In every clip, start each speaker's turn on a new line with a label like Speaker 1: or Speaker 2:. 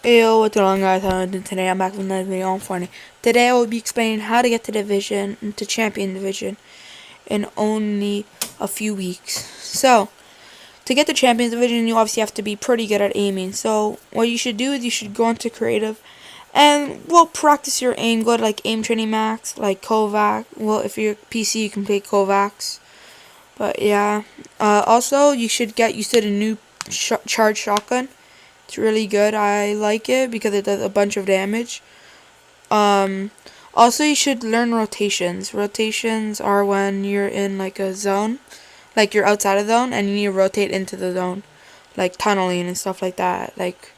Speaker 1: Yo, what's going on, guys? How are you doing today? I'm back with another video on Fortnite. Today I will be explaining how to get to division, to champion division, in only a few weeks. So, to get to champions division, you obviously have to be pretty good at aiming. So, what you should do is you should go into creative, and practice your aim. Go to like aim training max, like Kovac. Well, if you're PC, you can play Kovacs. But yeah, also you should get used to the new charge shotgun. It's really good. I like it because it does a bunch of damage. Um, Also, you should learn rotations. Rotations are when you're in like a zone, like you're outside of the zone, and you need to rotate into the zone, like tunneling and stuff like that. Like,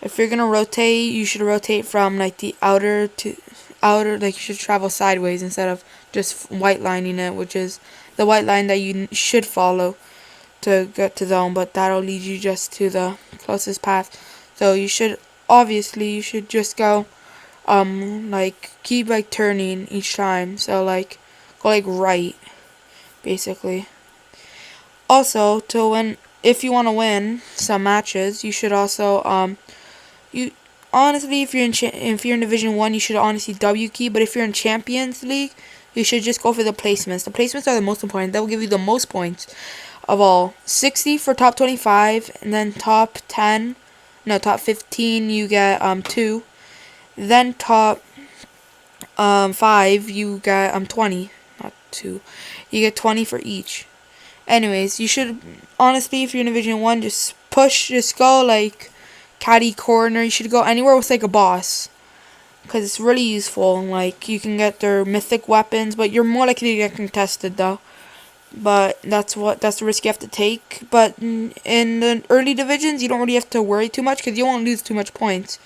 Speaker 1: if you're gonna rotate, you should rotate from like the outer to outer. Like, you should travel sideways instead of just white lining it, which is the white line that you should follow to get to zone, but that'll lead you just to the closest path. So you should just go like keep like turning each time. So like go like right basically. Also, to win, if you want to win some matches, you should also you honestly, if you're in Division 1, you should honestly W key, but if you're in Champions League, you should just go for the placements. The placements are the most important. That will give you the most points of all. 60 for top 25, and then top 10, no, top 15 you get 2. Then top 5 you get 20, not 2. You get 20 for each. Anyways, you should honestly, if you're in Division 1, just push, just go like caddy corner. You should go anywhere with like a boss, because it's really useful. Like, you can get their mythic weapons, but you're more likely to get contested though. But that's the risk you have to take. But in the early divisions, you don't really have to worry too much because you won't lose too much points.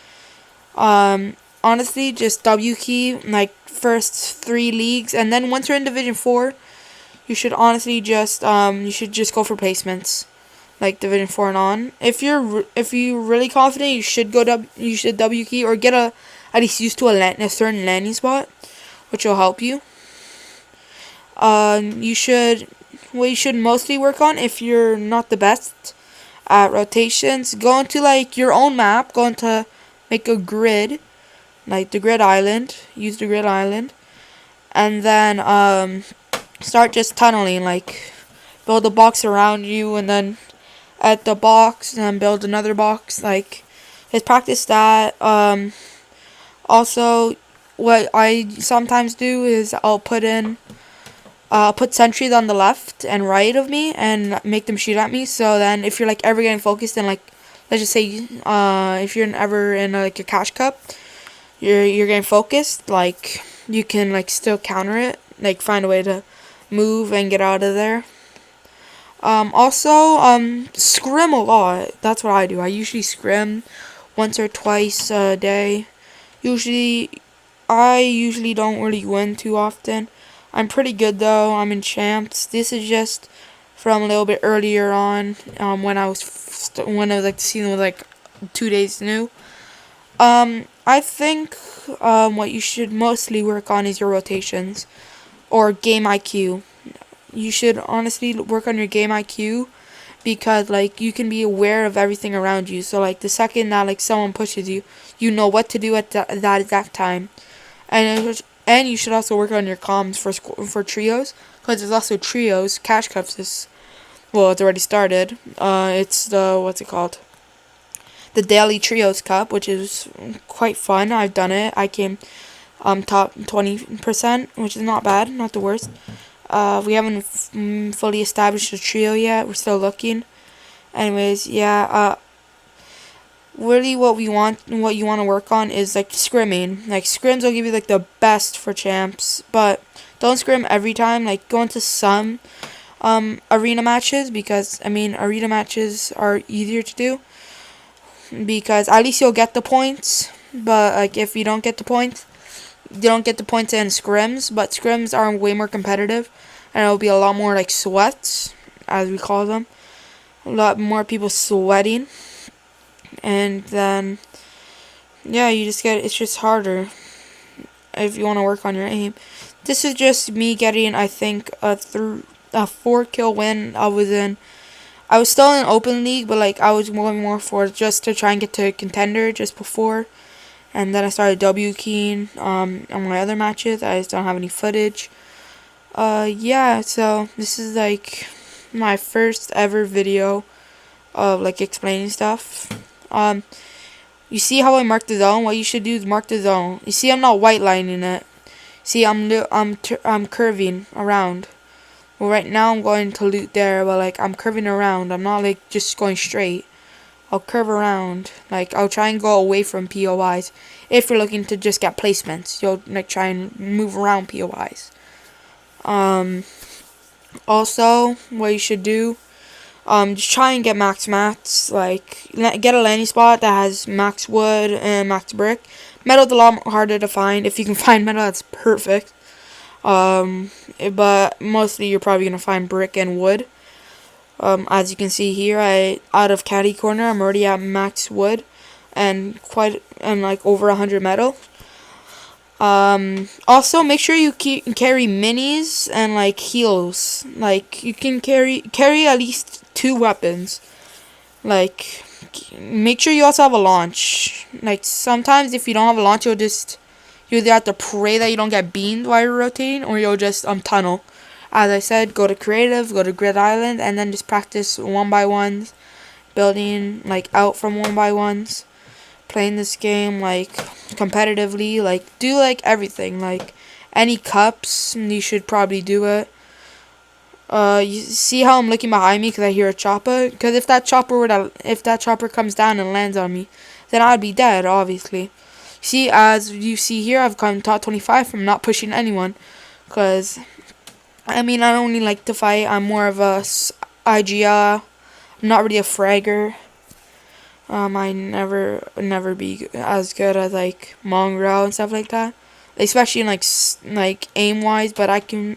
Speaker 1: Honestly, just W key like first 3 leagues, and then once you're in Division 4, you should honestly just go for placements, like Division 4 and on. If you're really confident, you should W key or get at least used to a certain landing spot, which will help you. What you should mostly work on, if you're not the best at rotations, go into like your own map, go into make a grid, like the grid island, use the grid island, and then start just tunneling, like build a box around you, and then at the box, and then build another box, like just practice that. Also, what I sometimes do is I'll put sentries on the left and right of me and make them shoot at me. So then, if you're like ever getting focused, and like let's just say, if you're ever in like a cash cup, you're getting focused, like you can like still counter it, like find a way to move and get out of there. Also, scrim a lot. That's what I do. I usually scrim once or twice a day. I usually don't really win too often. I'm pretty good though. I'm in champs. This is just from a little bit earlier on, when I was like the season was like 2 days new. I think what you should mostly work on is your rotations or game IQ. You should honestly work on your game IQ, because like you can be aware of everything around you. So like the second that like someone pushes you, you know what to do at that exact time. And you should also work on your comms for trios, because there's also trios. Cash Cups it's already started. It's the, what's it called? The Daily Trios Cup, which is quite fun. I've done it. I came top 20%, which is not bad, not the worst. We haven't fully established a trio yet. We're still looking. Anyways, yeah. Really, what you want to work on is like scrimming. Like, scrims will give you like the best for champs, but don't scrim every time. Like, go into some arena matches, because I mean arena matches are easier to do, because at least you'll get the points. But like, if you don't get the points, you don't get the points in scrims. But scrims are way more competitive, and it'll be a lot more like sweats, as we call them. A lot more people sweating. And then, yeah, it's just harder if you want to work on your aim. This is just me getting, I think, a 4-kill win. I was in I was still in open league, but like I was going more for just to try and get to contender just before, and then I started W keying on my other matches. I just don't have any footage. Yeah, so this is like my first ever video of like explaining stuff. You see how I marked the zone? What you should do is mark the zone. You see I'm not white lining it. See I'm curving around. Well, right now I'm going to loot there, but like I'm curving around. I'm not like just going straight. I'll curve around. Like I'll try and go away from POIs. If you're looking to just get placements, you'll like try and move around POIs. Also, what you should do, just try and get max mats. Like get a landing spot that has max wood and max brick. Metal's a lot harder to find. If you can find metal, that's perfect. But mostly you're probably gonna find brick and wood. As you can see here, out of caddy corner, I'm already at max wood and like over 100 metal. Also make sure you carry minis and like heals. Like you can carry at least 2 weapons. Like make sure you also have a launch. Like sometimes if you don't have a launch, you either have to pray that you don't get beamed while you're rotating, or you'll just tunnel. As I said, go to creative, go to grid island, and then just practice 1x1s, building like out from 1x1s, playing this game like competitively, like do like everything, like any cups, you should probably do it. You see how I'm looking behind me because I hear a chopper? Because if that chopper comes down and lands on me, then I'd be dead, obviously. See, as you see here, I've come top 25 from not pushing anyone. Because, I mean, I don't really like to fight. I'm more of a IGR. I'm not really a fragger. I never be as good as, like, Mongrel and stuff like that. Especially in, like aim-wise, but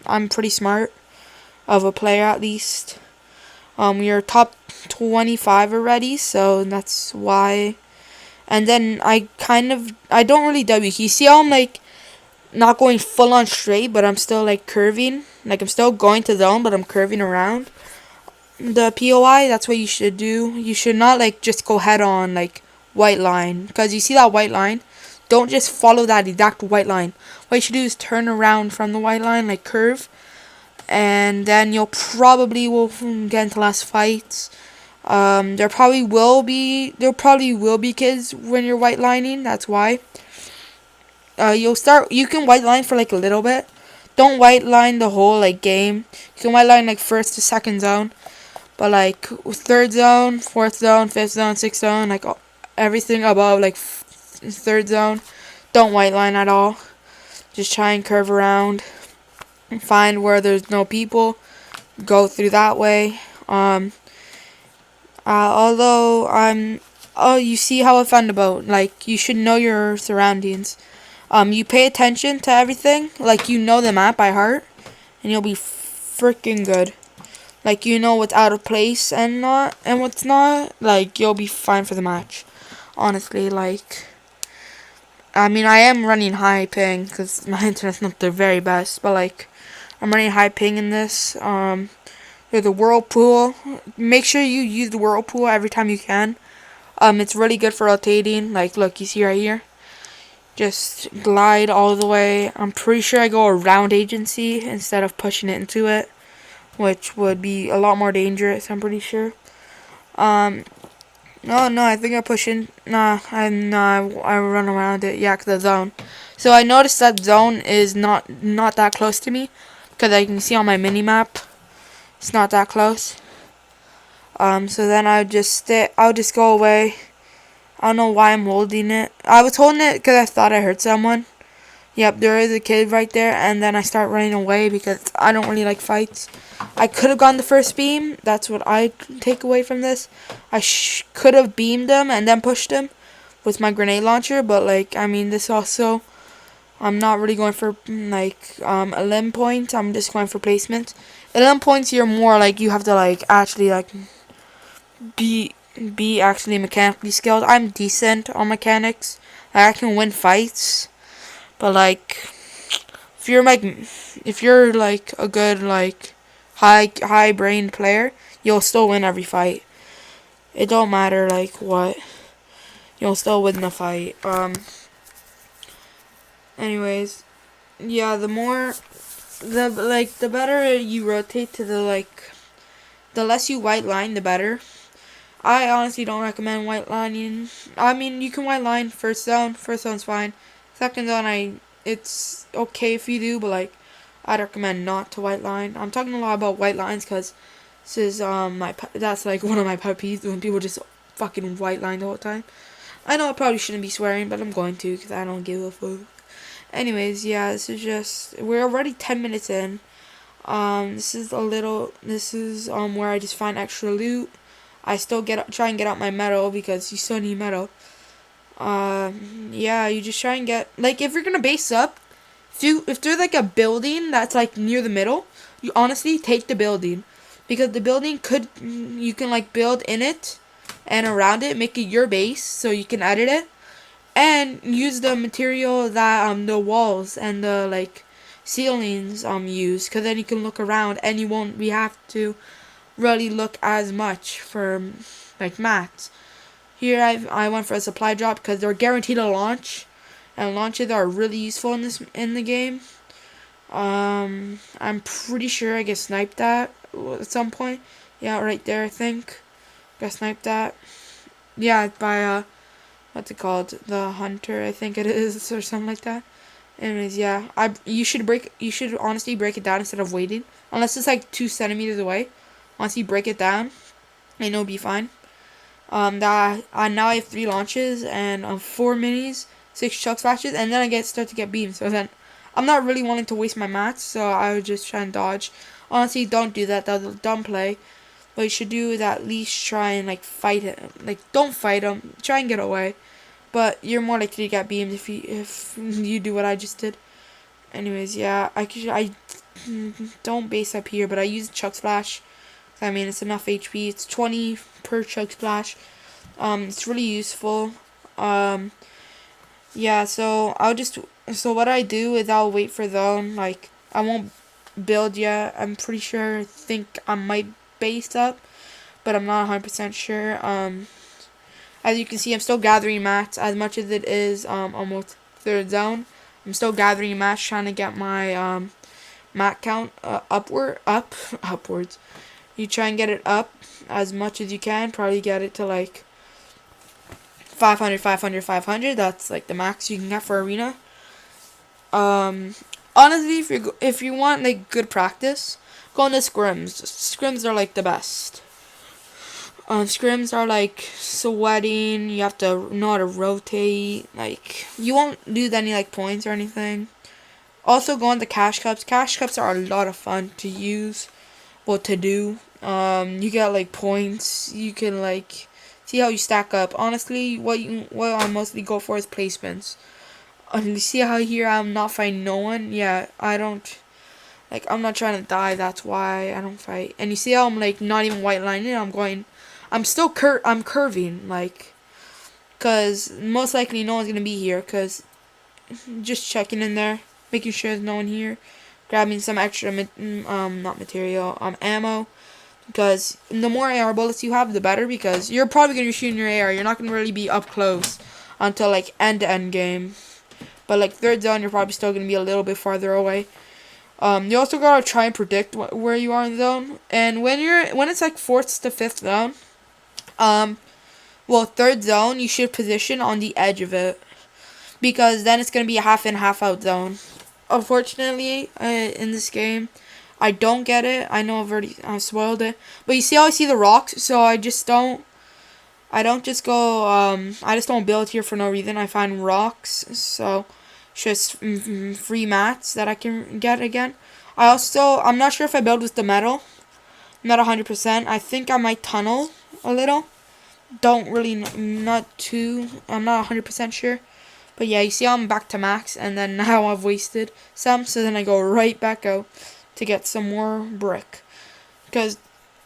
Speaker 1: I'm pretty smart of a player, at least. We are top 25 already, so that's why. And then I don't really W key. See how I'm like not going full on straight, but I'm still like curving. Like I'm still going to zone, but I'm curving around the POI. That's what you should do. You should not like just go head on like white line, because you see that white line. Don't just follow that exact white line. What you should do is turn around from the white line, like curve, and then you'll probably will get into last fights. There probably will be kids when you're white lining. That's why. You can white line for like a little bit. Don't white line the whole like game. You can white line like first to second zone, but like third zone, fourth zone, fifth zone, sixth zone, like everything above like third zone, don't white line at all. Just try and curve around and find where there's no people. Go through that way. You see how I found the boat. Like, you should know your surroundings. You pay attention to everything. Like, you know the map by heart, and you'll be freaking good. Like, you know what's out of place and what's not. Like, you'll be fine for the match. Honestly, like, I mean, I am running high ping, because my internet's not the very best, but, like, I'm running high ping in this. There's the whirlpool. Make sure you use the whirlpool every time you can. It's really good for rotating. Like, look, you see right here? Just glide all the way. I'm pretty sure I go around agency instead of pushing it into it, which would be a lot more dangerous, I'm pretty sure. No, I think I push in. I run around it. Yeah, 'cause the zone. So I noticed that zone is not that close to me, because I can see on my mini map. It's not that close. So then I'll just go away. I don't know why I'm holding it. I was holding it because I thought I heard someone. Yep, there is a kid right there. And then I start running away because I don't really like fights. I could have gone the first beam. That's what I take away from this. I could have beamed him and then pushed him with my grenade launcher. But, like, I mean, this also, I'm not really going for, like, elim points. I'm just going for placement. Elim points, you're more, like, you have to, like, actually, like, be actually mechanically skilled. I'm decent on mechanics. I can win fights. But, like, if you're like a good, like, high brained player, you'll still win every fight. It don't matter like what, you'll still win the fight. Anyways, yeah, the better you rotate to the less you white line, the better. I honestly don't recommend white lining. I mean, you can white line first zone. First zone's fine. Second zone, it's okay if you do, but I'd recommend not to white line. I'm talking a lot about white lines because this is that's like one of my pet peeves when people just fucking white line the whole time. I know I probably shouldn't be swearing, but I'm going to because I don't give a fuck. Anyways, yeah, we're already 10 minutes in. This is where I just find extra loot. I still try and get out my metal because you still need metal. Yeah, you just try and get, if you're gonna base up, if there's a building that's near the middle, you honestly take the building, because the building you can build in it and around it, make it your base so you can edit it, and use the material that the walls and the ceilings use, because then you can look around and you won't have to really look as much for mats. Here I went for a supply drop because they're guaranteed to launch, and launches are really useful in the game. I'm pretty sure I get sniped at some point. Yeah, right there I think. Got sniped at. Yeah, by what's it called? The hunter, I think it is, or something like that. Anyways, yeah, you should honestly break it down instead of waiting, unless it's 2 centimeters away. Once you break it down, and it'll be fine. Now I have 3 launches and 4 minis, 6 chuck splashes, and then I start to get beams. So then I'm not really wanting to waste my mats, so I would just try and dodge. Honestly, don't do that. That's a dumb play. What you should do is at least try and fight it. Don't fight them. Try and get away. But you're more likely to get beamed if you do what I just did. Anyways, yeah, I don't base up here, but I use chuck splash. I mean, it's enough HP. It's 20 per chug splash. It's really useful. Yeah, so what I do is I'll wait for them. I won't build yet. I'm pretty sure, think I might base up, but I'm not 100% sure. As you can see, I'm still gathering mats as much as it is, almost 3rd zone. I'm still gathering mats, trying to get my, mat count, upwards. You try and get it up as much as you can. Probably get it to 500, 500, 500. That's the max you can get for arena. Honestly, if you want good practice, go into scrims. Scrims are the best. Scrims are sweating. You have to know how to rotate. You won't lose any points or anything. Also, go into cash cups. Cash cups are a lot of fun to use. What to do. You get points. You can see how you stack up. Honestly, what I mostly go for is placements. You see how here I'm not fighting no one. Yeah, I don't I'm not trying to die. That's why I don't fight. And you see how I'm not even white lining. I'm still I'm curving cause most likely no one's gonna be here. Cause just checking in there, making sure there's no one here. Grabbing some extra ammo, because the more AR bullets you have, the better, because you're probably going to be shooting your AR. You're not going to really be up close until end game, but 3rd zone you're probably still going to be a little bit farther away. You also got to try and predict where you are in the zone, and when it's 4th to 5th zone, 3rd zone, you should position on the edge of it, because then it's going to be a half in, half out zone. Unfortunately, in this game, I don't get it. I know I spoiled it. But you see how I see the rocks? So I just don't build here for no reason. I find rocks. So just free mats that I can get again. I'm not sure if I build with the metal. I'm not 100%. I think I might tunnel a little. I'm not 100% sure. But yeah, you see how I'm back to max, and then now I've wasted some, so then I go right back out to get some more brick. Because,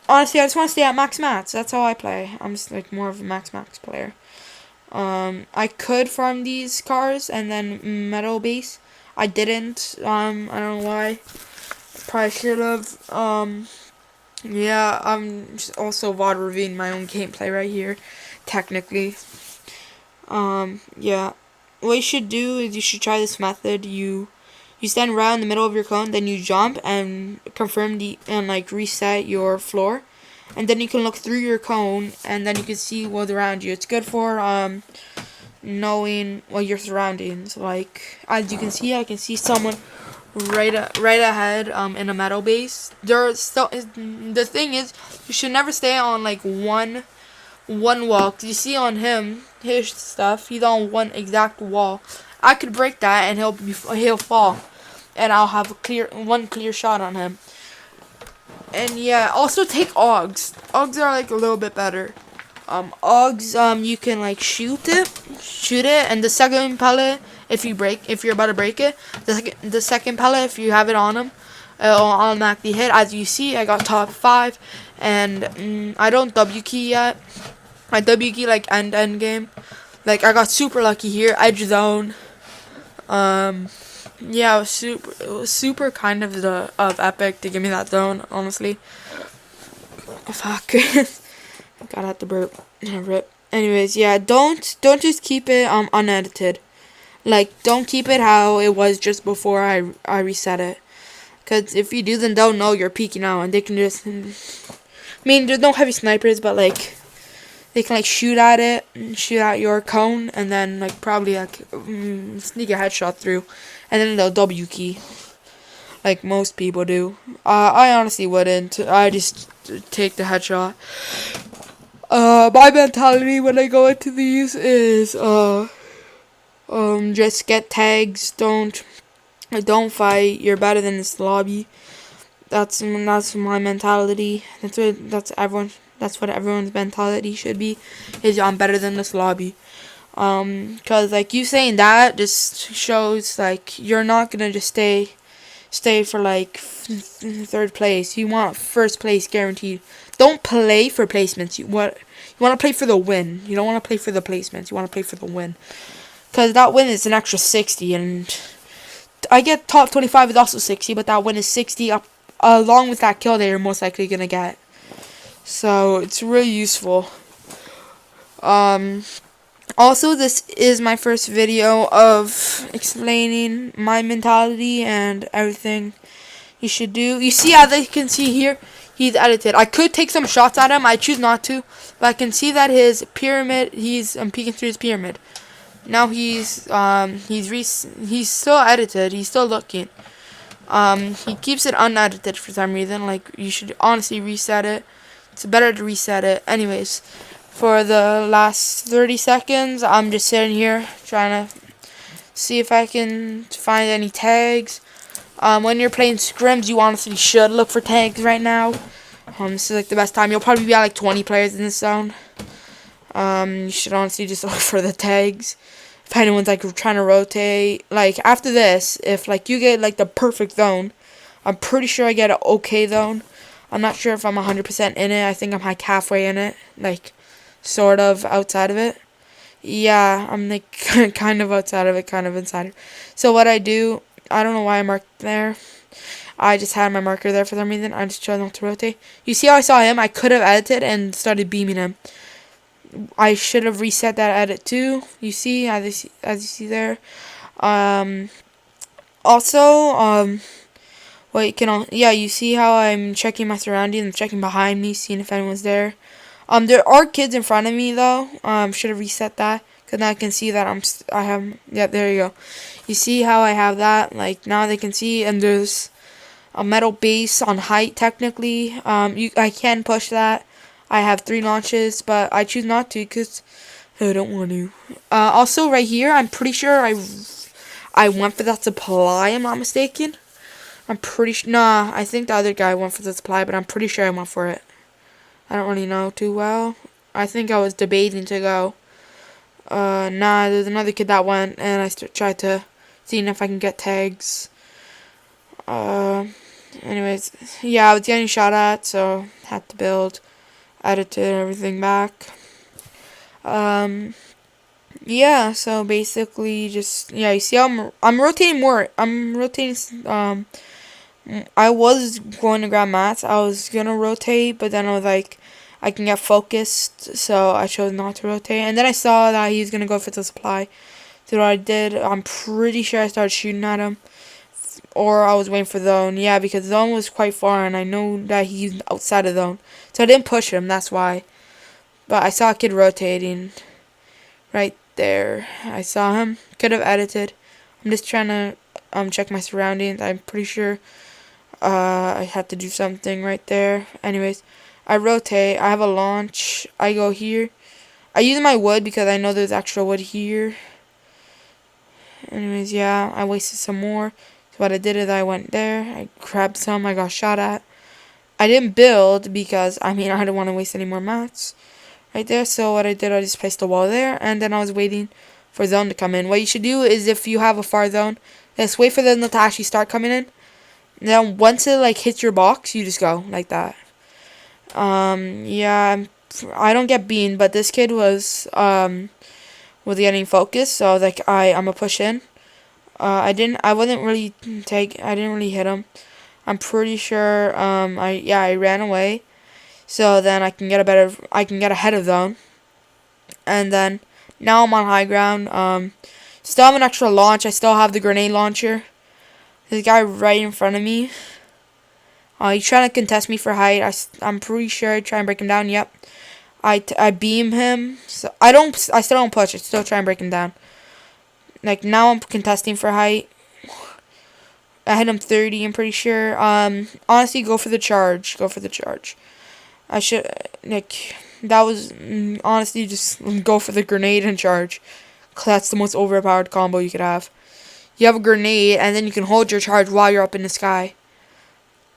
Speaker 1: honestly, I just want to stay at max mats. That's how I play. I'm just, more of a max player. I could farm these cars and then metal base. I didn't. I don't know why. Probably should have. Yeah, I'm just also VOD reviewing my own gameplay right here, technically. Yeah. What you should do is you should try this method. You stand around in the middle of your cone, then you jump and confirm and like reset your floor, and then you can look through your cone and then you can see what's around you. It's good for knowing your surroundings. Like as you can see, I can see someone right ahead in a metal base. There's still the thing is you should never stay on like one wall. 'Cause you see on him his stuff, he's on one exact wall. I could break that and he'll fall, and I'll have one clear shot on him. And yeah, also take Augs. Augs are like a little bit better. Augs, you can like shoot it, and the second pellet, if you're about to break it, the second pellet, if you have it on him, it'll automatically hit. As you see, I got top 5, and I don't W key yet. I W key like end game. Like I got super lucky here, edge zone. Yeah, it was super kind of epic to give me that zone, honestly. Fuck. Gotta have to burp. Rip. Anyways, yeah, don't just keep it unedited. Like, don't keep it how it was just before I reset it. Cause if you do, then they'll know you're peeking out, and they can just. I mean, there's no heavy snipers, but like, they can like shoot at it, shoot at your cone, and then like probably like sneak a headshot through, and then they'll W key, like most people do. I honestly wouldn't. I just take the headshot. My mentality when I go into these is just get tags. Don't fight. You're better than this lobby. That's my mentality. That's what everyone's mentality should be. Is I'm better than this lobby. Cause like you saying that just shows like you're not gonna just stay for like third place. You want first place guaranteed. Don't play for placements. You want to play for the win. You don't want to play for the placements. You want to play for the win. Cause that win is an extra 60, and I get top 25 is also 60, but that win is 60 up along with that kill that you're most likely gonna get. So it's really useful. Also, this is my first video of explaining my mentality and everything you should do. You see how they can see here, he's edited. I could take some shots at him. I choose not to, but I can see that his pyramid. I'm peeking through his pyramid. Now he's still edited. He's still looking. He keeps it unedited for some reason. Like, you should honestly reset it. It's better to reset it. Anyways, for the last 30 seconds, I'm just sitting here trying to see if I can find any tags. When you're playing scrims, you honestly should look for tags right now. This is like the best time. You'll probably be at like 20 players in this zone. You should honestly just look for the tags. If anyone's like trying to rotate, like after this, if like you get like the perfect zone, I'm pretty sure I get an okay zone. I'm not sure if I'm 100% in it. I think I'm like halfway in it, like sort of outside of it. Yeah, I'm like kind of outside of it, kind of inside it. So what I do, I don't know why I marked there. I just had my marker there for some reason. I just chose not to rotate. You see how I saw him? I could have edited and started beaming him. I should have reset that edit too. You see, as you see there. Also, wait, yeah, you see how I'm checking my surroundings. I'm checking behind me, seeing if anyone's there. There are kids in front of me though. Should have reset that, cause now I can see that yeah, there you go. You see how I have that? Like now they can see, and there's a metal base on height technically. I can push that. I have 3 launches, but I choose not to because I don't want to. Also, right here, I'm pretty sure I went for that supply. I'm not mistaken. I'm pretty sure. Nah, I think the other guy went for the supply, but I'm pretty sure I went for it. I don't really know too well. I think I was debating to go. Nah, there's another kid that went, and I tried to see if I can get tags. Anyways, yeah, I was getting shot at, so had to build. Edited everything back. Yeah, so basically just, yeah, you see how I'm rotating more. I'm rotating I was going to grab mats. I was gonna rotate, but then I was like, I can get focused, so I chose not to rotate. And then I saw that he was gonna go for the supply. So what I did, I'm pretty sure I started shooting at him, or I was waiting for zone. Yeah, because zone was quite far, and I know that he's outside of zone, so I didn't push him. That's why. But I saw a kid rotating right there. I saw him. Could have edited. I'm just trying to check my surroundings. I'm pretty sure I had to do something right there. Anyways, I rotate. I have a launch. I go here. I use my wood because I know there's extra wood here. Anyways, yeah, I wasted some more. So what I did is I went there. I grabbed some. I got shot at. I didn't build because, I didn't want to waste any more mats right there. So what I did, I just placed the wall there. And then I was waiting for zone to come in. What you should do is if you have a far zone, just wait for them to actually start coming in. Then once it like hits your box, you just go like that. Yeah, I don't get bean, but this kid was getting focused, so I was like, I'm gonna push in. I didn't really hit him. I'm pretty sure. I ran away, so then I can get ahead of them, and then now I'm on high ground. Still have an extra launch. I still have the grenade launcher. This guy right in front of me. He's trying to contest me for height. I'm pretty sure I try and break him down. Yep. I beam him. So I still don't push. I still try and break him down. Like now I'm contesting for height. I hit him 30. I'm pretty sure. Honestly, go for the charge. Go for the charge. I should that was honestly just go for the grenade and charge. 'Cause that's the most overpowered combo you could have. You have a grenade, and then you can hold your charge while you're up in the sky.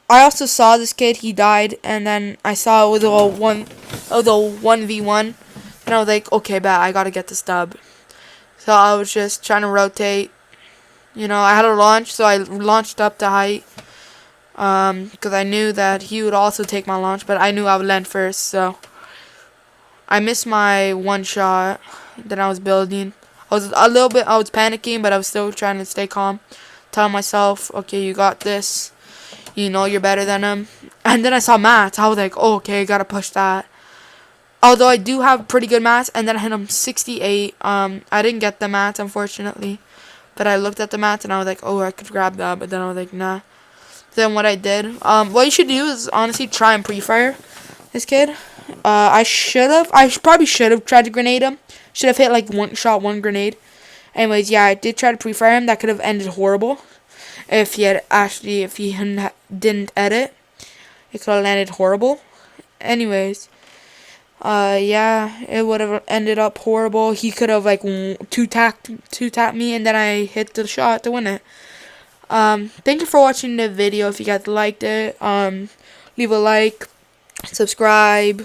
Speaker 1: I also saw this kid, he died, and then I saw it was a 1v1, and I was like, okay, bet, I gotta get this dub. So I was just trying to rotate. I had a launch, so I launched up to height, because I knew that he would also take my launch, but I knew I would land first, so I missed my one shot that I was building. I was panicking, but I was still trying to stay calm. Telling myself, okay, you got this. You're better than him. And then I saw mats. I was like, oh, okay, gotta push that. Although I do have pretty good mats, and then I hit him 68. I didn't get the mats, unfortunately. But I looked at the mats, and I was like, oh, I could grab that. But then I was like, nah. Then what I did, what you should do is honestly try and pre-fire this kid. I probably should have tried to grenade him. Should have hit like one shot, one grenade. Anyways, yeah, I did try to pre-fire him. That could have ended horrible. If he didn't edit, it could have landed horrible. Anyways, yeah, it would have ended up horrible. He could have like two-tapped me, and then I hit the shot to win it. Thank you for watching the video. If you guys liked it, leave a like, subscribe.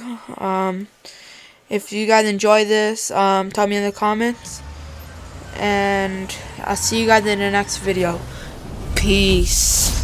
Speaker 1: If you guys enjoy this, tell me in the comments, and I'll see you guys in the next video. Peace.